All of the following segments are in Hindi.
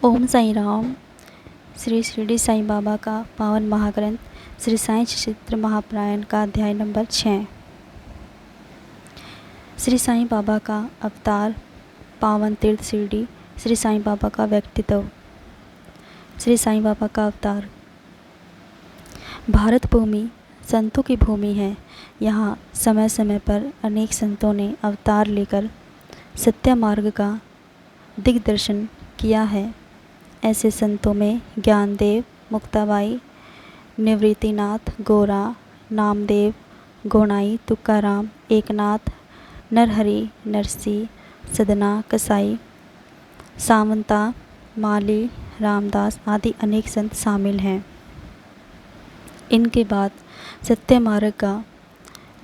ओम साई राम। श्री शिरडी साईं बाबा का पावन महाग्रंथ श्री साईं चरित्र महापारायण का अध्याय नंबर 6। श्री साईं बाबा का अवतार, पावन तीर्थ शिरडी। श्री साईं बाबा का व्यक्तित्व। श्री साईं बाबा का अवतार। भारत भूमि संतों की भूमि है। यहाँ समय समय पर अनेक संतों ने अवतार लेकर सत्य मार्ग का दिग्दर्शन किया है। ऐसे संतों में ज्ञानदेव, मुक्ताबाई, निवृत्तिनाथ, गोरा, नामदेव, गोनाई, तुकाराम, एकनाथ, नरहरि, नरसी, सदना, कसाई, सावंता, माली, रामदास आदि अनेक संत शामिल हैं। इनके बाद सत्य मार्ग का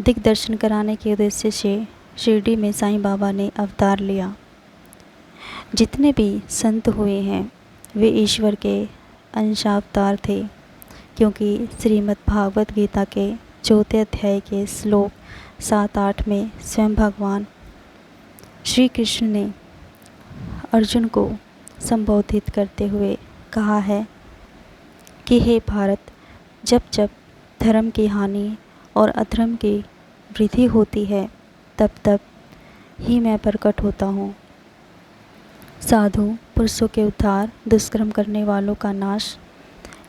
दिग्दर्शन कराने के उद्देश्य से शिरडी में साईं बाबा ने अवतार लिया। जितने भी संत हुए हैं वे ईश्वर के अंशावतार थे, क्योंकि श्रीमद् भागवत गीता के 4 अध्याय के श्लोक 7-8 में स्वयं भगवान श्री कृष्ण ने अर्जुन को संबोधित करते हुए कहा है कि हे भारत, जब जब धर्म की हानि और अधर्म की वृद्धि होती है तब तब ही मैं प्रकट होता हूँ। साधु पुरुषों के उद्धार, दुष्कर्म करने वालों का नाश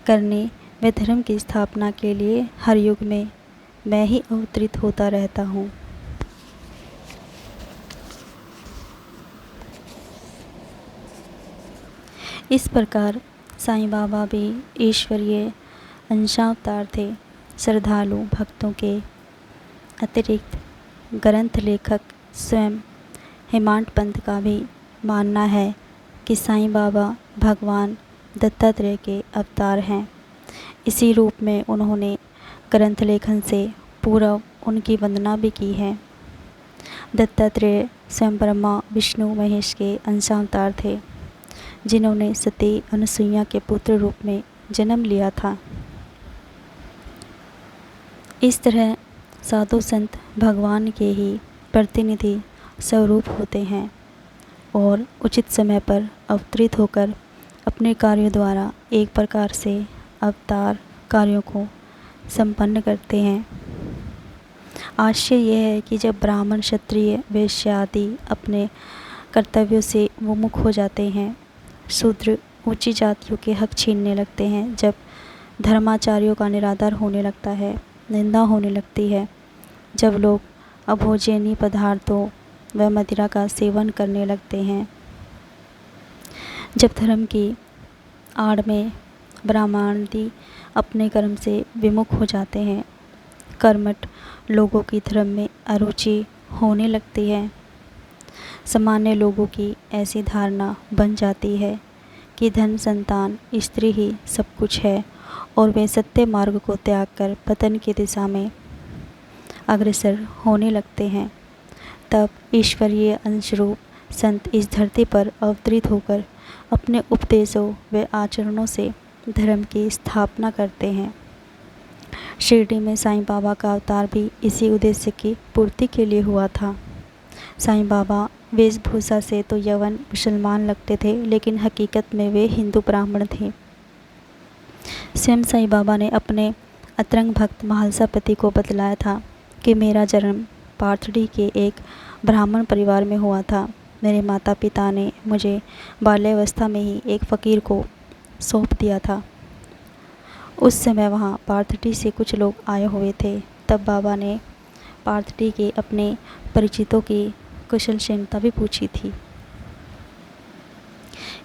करने व धर्म की स्थापना के लिए हर युग में मैं ही अवतरित होता रहता हूँ। इस प्रकार साईं बाबा भी ईश्वरीय अंशावतार थे। श्रद्धालु भक्तों के अतिरिक्त ग्रंथ लेखक स्वयं हेमांत पंत का भी मानना है कि साईं बाबा भगवान दत्तात्रेय के अवतार हैं। इसी रूप में उन्होंने ग्रंथ लेखन से पूर्व उनकी वंदना भी की है। दत्तात्रेय स्वयं ब्रह्मा विष्णु महेश के अंशावतार थे, जिन्होंने सती अनुसुईया के पुत्र रूप में जन्म लिया था। इस तरह साधु संत भगवान के ही प्रतिनिधि स्वरूप होते हैं और उचित समय पर अवतरित होकर अपने कार्यों द्वारा एक प्रकार से अवतार कार्यों को संपन्न करते हैं। आशय यह है कि जब ब्राह्मण, क्षत्रिय, वैश्य आदि अपने कर्तव्यों से विमुख हो जाते हैं, शूद्र ऊंची जातियों के हक छीनने लगते हैं, जब धर्माचार्यों का निरादर होने लगता है, निंदा होने लगती है, जब लोग अभोजनीय पदार्थों व मदिरा का सेवन करने लगते हैं, जब धर्म की आड़ में ब्राह्मणादि अपने कर्म से विमुख हो जाते हैं, कर्मठ लोगों की धर्म में अरुचि होने लगती है, सामान्य लोगों की ऐसी धारणा बन जाती है कि धन, संतान, स्त्री ही सब कुछ है और वे सत्य मार्ग को त्याग कर पतन की दिशा में अग्रसर होने लगते हैं, तब ईश्वरीय अंशरूप संत इस धरती पर अवतरित होकर अपने उपदेशों व आचरणों से धर्म की स्थापना करते हैं। शिरडी में साईं बाबा का अवतार भी इसी उद्देश्य की पूर्ति के लिए हुआ था। साईं बाबा वेशभूषा से तो यवन मुसलमान लगते थे, लेकिन हकीकत में वे हिंदू ब्राह्मण थे। स्वयं साईं बाबा ने अपने अतरंग भक्त महालसापति को बतलाया था कि मेरा जन्म पाथड़ी के एक ब्राह्मण परिवार में हुआ था। मेरे माता पिता ने मुझे बाल्यावस्था में ही एक फ़कीर को सौंप दिया था। उस समय वहाँ पाथड़ी से कुछ लोग आए हुए थे। तब बाबा ने पाथड़ी के अपने परिचितों की कुशलक्षेमता भी पूछी थी।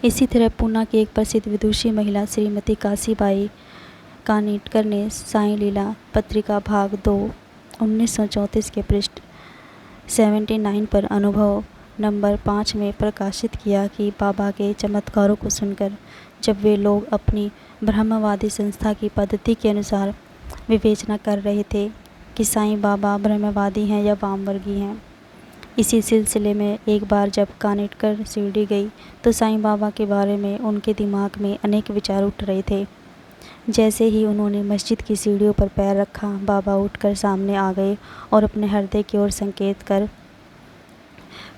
इसी तरह पूना की एक प्रसिद्ध विदुषी महिला श्रीमती काशीबाई कानिटकर ने साईं लीला पत्रिका भाग 2 1934 के पृष्ठ 79 पर अनुभव नंबर 5 में प्रकाशित किया कि बाबा के चमत्कारों को सुनकर जब वे लोग अपनी ब्रह्मवादी संस्था की पद्धति के अनुसार विवेचना कर रहे थे कि साईं बाबा ब्रह्मवादी हैं या वामवर्गी हैं, इसी सिलसिले में एक बार जब कानिटकर शिरडी गई तो साईं बाबा के बारे में उनके दिमाग में अनेक विचार उठ रहे थे। जैसे ही उन्होंने मस्जिद की सीढ़ियों पर पैर रखा, बाबा उठकर सामने आ गए और अपने हृदय की ओर संकेत कर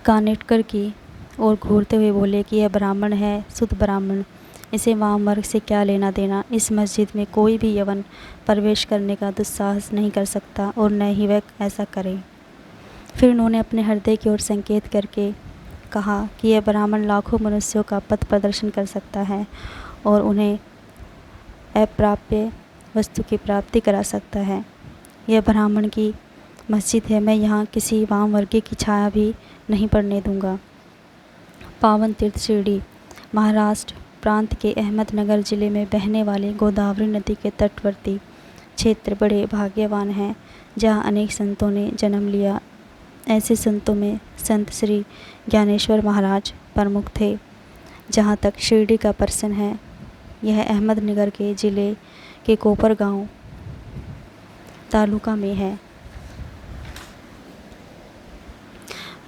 कानिटकर की और घूरते हुए बोले कि यह ब्राह्मण है, शुद्ध ब्राह्मण, इसे वाम वर्ग से क्या लेना देना। इस मस्जिद में कोई भी यवन प्रवेश करने का दुस्साहस नहीं कर सकता और न ही वह ऐसा करे। फिर उन्होंने अपने हृदय की ओर संकेत करके कहा कि यह ब्राह्मण लाखों मनुष्यों का पथ प्रदर्शन कर सकता है और उन्हें अप्राप्य वस्तु की प्राप्ति करा सकता है। यह ब्राह्मण की मस्जिद है, मैं यहाँ किसी वाम वर्गीय की छाया भी नहीं पड़ने दूंगा। पावन तीर्थ शिरडी महाराष्ट्र प्रांत के अहमदनगर जिले में बहने वाले गोदावरी नदी के तटवर्ती क्षेत्र बड़े भाग्यवान हैं, जहाँ अनेक संतों ने जन्म लिया। ऐसे संतों में संत श्री ज्ञानेश्वर महाराज प्रमुख थे। जहाँ तक शिरडी का प्रश्न है, यह अहमदनगर के जिले के कोपरगांव तालुका में है।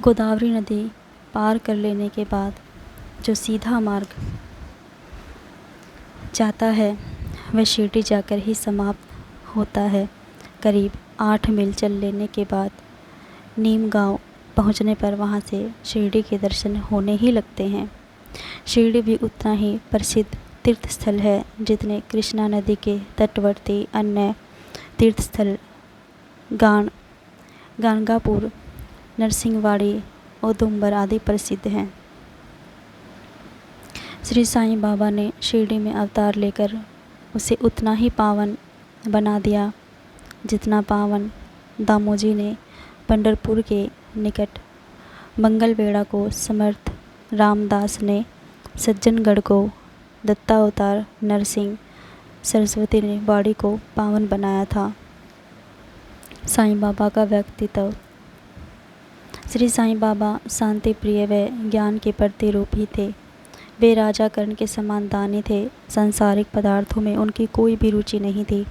गोदावरी नदी पार कर लेने के बाद जो सीधा मार्ग जाता है वह शिरडी जाकर ही समाप्त होता है। करीब 8 मील चल लेने के बाद नीम गांव पहुंचने पर वहां से शिरडी के दर्शन होने ही लगते हैं। शिरडी भी उतना ही प्रसिद्ध तीर्थ स्थल है जितने कृष्णा नदी के तटवर्ती अन्य तीर्थ स्थल गाणगापुर, नरसिंहवाड़ी, औदुंबर आदि प्रसिद्ध हैं। श्री साईं बाबा ने शिरडी में अवतार लेकर उसे उतना ही पावन बना दिया जितना पावन दामोजी ने पंढरपुर के निकट मंगलवेढ़ा को, समर्थ रामदास ने सज्जनगढ़ को, दत्तावतार नरसिंह सरस्वती ने वाड़ी को पावन बनाया था। साईं बाबा का व्यक्तित्व। श्री साईं बाबा शांति प्रिय व ज्ञान के प्रतिरूप ही थे। वे राजा कर्ण के समान दानी थे। सांसारिक पदार्थों में उनकी कोई भी रुचि नहीं थी।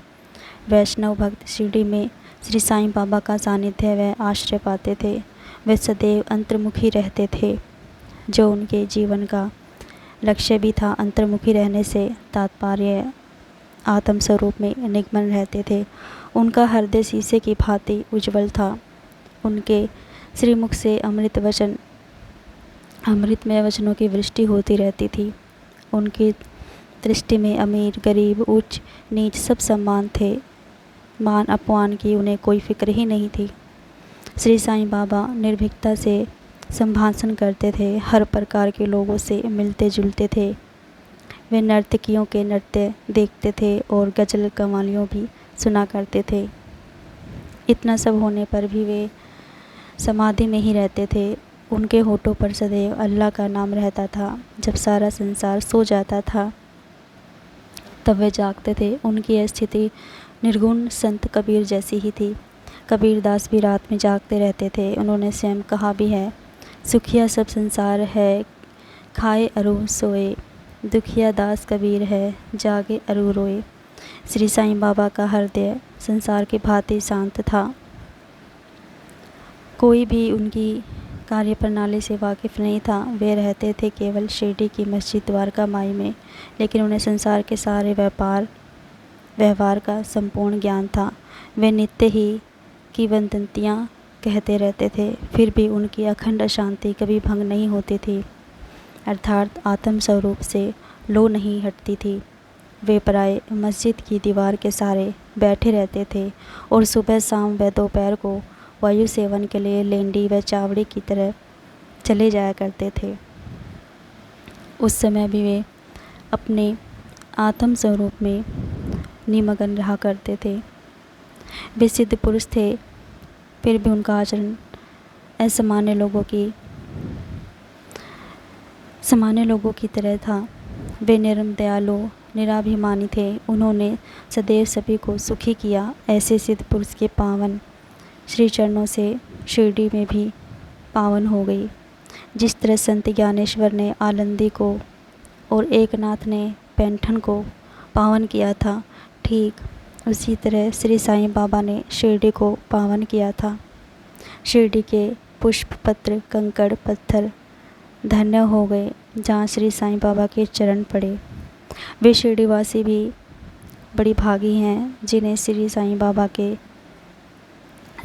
वैष्णव भक्त शिरडी में श्री साईं बाबा का सानिध्य व आश्रय पाते थे। वे सदैव अंतर्मुखी रहते थे, जो उनके जीवन का लक्ष्य भी था। अंतर्मुखी रहने से तात्पर्य आत्म स्वरूप में निगमन रहते थे। उनका हृदय शीशे की भांति उज्ज्वल था। उनके श्रीमुख से अमृतमय वचनों की वृष्टि होती रहती थी। उनकी दृष्टि में अमीर गरीब उच्च नीच सब समान थे। मान अपमान की उन्हें कोई फिक्र ही नहीं थी। श्री साईं बाबा निर्भीकता से संभाषण करते थे, हर प्रकार के लोगों से मिलते जुलते थे। वे नर्तकियों के नृत्य देखते थे और गज़ल कव्वालियाँ भी सुना करते थे। इतना सब होने पर भी वे समाधि में ही रहते थे। उनके होठों पर सदैव अल्लाह का नाम रहता था। जब सारा संसार सो जाता था तब वे जागते थे। उनकी यह स्थिति निर्गुण संत कबीर जैसी ही थी। कबीर दास भी रात में जागते रहते थे। उन्होंने स्वयं कहा भी है, सुखिया सब संसार है, खाए अरु सोए, दुखिया दास कबीर है, जागे अरु रोए। श्री साईं बाबा का हृदय संसार की भांति शांत था। कोई भी उनकी कार्य प्रणाली से वाकिफ़ नहीं था। वे रहते थे केवल शिरडी की मस्जिद द्वारका माई में, लेकिन उन्हें संसार के सारे व्यवहार का संपूर्ण ज्ञान था। वे नित्य ही किंवदंतियाँ कहते रहते थे, फिर भी उनकी अखंड शांति कभी भंग नहीं होती थी, अर्थात आत्म स्वरूप से लो नहीं हटती थी। वे प्राय मस्जिद की दीवार के सहारे बैठे रहते थे और सुबह शाम व दोपहर को वायु सेवन के लिए लेंडी व चावड़ी की तरह चले जाया करते थे। उस समय भी वे अपने आत्म स्वरूप में निमग्न रहा करते थे। वे सिद्ध पुरुष थे, फिर भी उनका आचरण असामान्य लोगों की तरह था। वे निर्मम दयालु निराभिमानी थे। उन्होंने सदैव सभी को सुखी किया। ऐसे सिद्ध पुरुष के पावन श्री चरणों से शिरडी में भी पावन हो गई। जिस तरह संत ज्ञानेश्वर ने आलंदी को और एकनाथ ने पैंठन को पावन किया था, ठीक उसी तरह श्री साईं बाबा ने शिरडी को पावन किया था। शिरडी के पुष्प पत्र कंकड़ पत्थर धन्य हो गए जहाँ श्री साईं बाबा के चरण पड़े। वे शिरडीवासी भी बड़ी भागी हैं जिन्हें श्री साईं बाबा के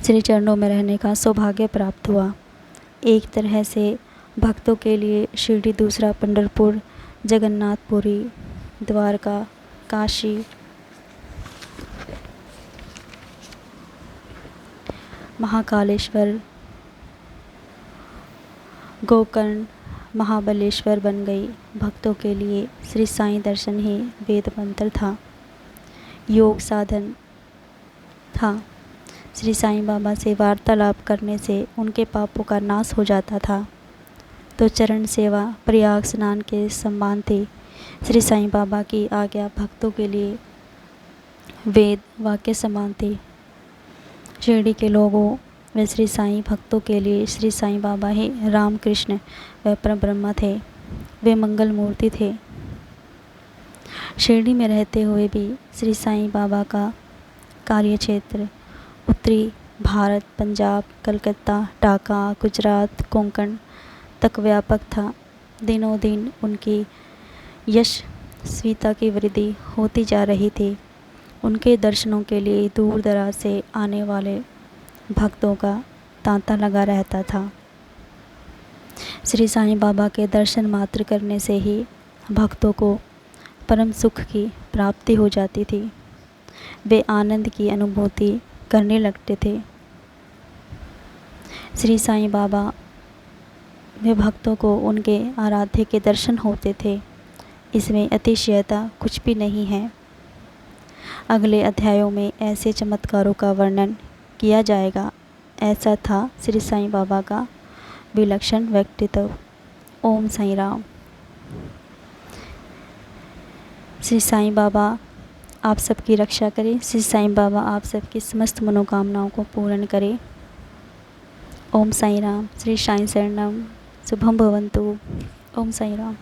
श्री चरणों में रहने का सौभाग्य प्राप्त हुआ। एक तरह से भक्तों के लिए शिरडी दूसरा पंढरपुर, जगन्नाथपुरी, द्वारका, काशी, महाकालेश्वर, गोकर्ण, महाबलेश्वर बन गई। भक्तों के लिए श्री साईं दर्शन ही वेद मंत्र था, योग साधन था। श्री साईं बाबा से वार्तालाप करने से उनके पापों का नाश हो जाता था। तो चरण सेवा प्रयाग स्नान के समान थी। श्री साईं बाबा की आज्ञा भक्तों के लिए वेद वाक्य समान थी। शिरडी के लोगों व श्री साईं भक्तों के लिए श्री साईं बाबा ही राम कृष्ण व परब्रह्म थे। वे मंगल मूर्ति थे। शिरडी में रहते हुए भी श्री साईं बाबा का कार्यक्षेत्र उत्तरी भारत, पंजाब, कलकत्ता, ढाका, गुजरात, कोंकण तक व्यापक था। दिनों दिन उनकी यशस्विता की वृद्धि होती जा रही थी। उनके दर्शनों के लिए दूर दराज से आने वाले भक्तों का तांता लगा रहता था। श्री साईं बाबा के दर्शन मात्र करने से ही भक्तों को परम सुख की प्राप्ति हो जाती थी। वे आनंद की अनुभूति करने लगते थे। श्री साईं बाबा वे भक्तों को उनके आराध्य के दर्शन होते थे। इसमें अतिशयता कुछ भी नहीं है। अगले अध्यायों में ऐसे चमत्कारों का वर्णन किया जाएगा। ऐसा था श्री साईं बाबा का विलक्षण व्यक्तित्व। ओम साईं राम। श्री साईं बाबा आप सबकी रक्षा करें। श्री साईं बाबा आप सबकी समस्त मनोकामनाओं को पूर्ण करें। ओम साईं राम। श्री साईं शरणम। शुभम भवन्तु। ओम साईं राम।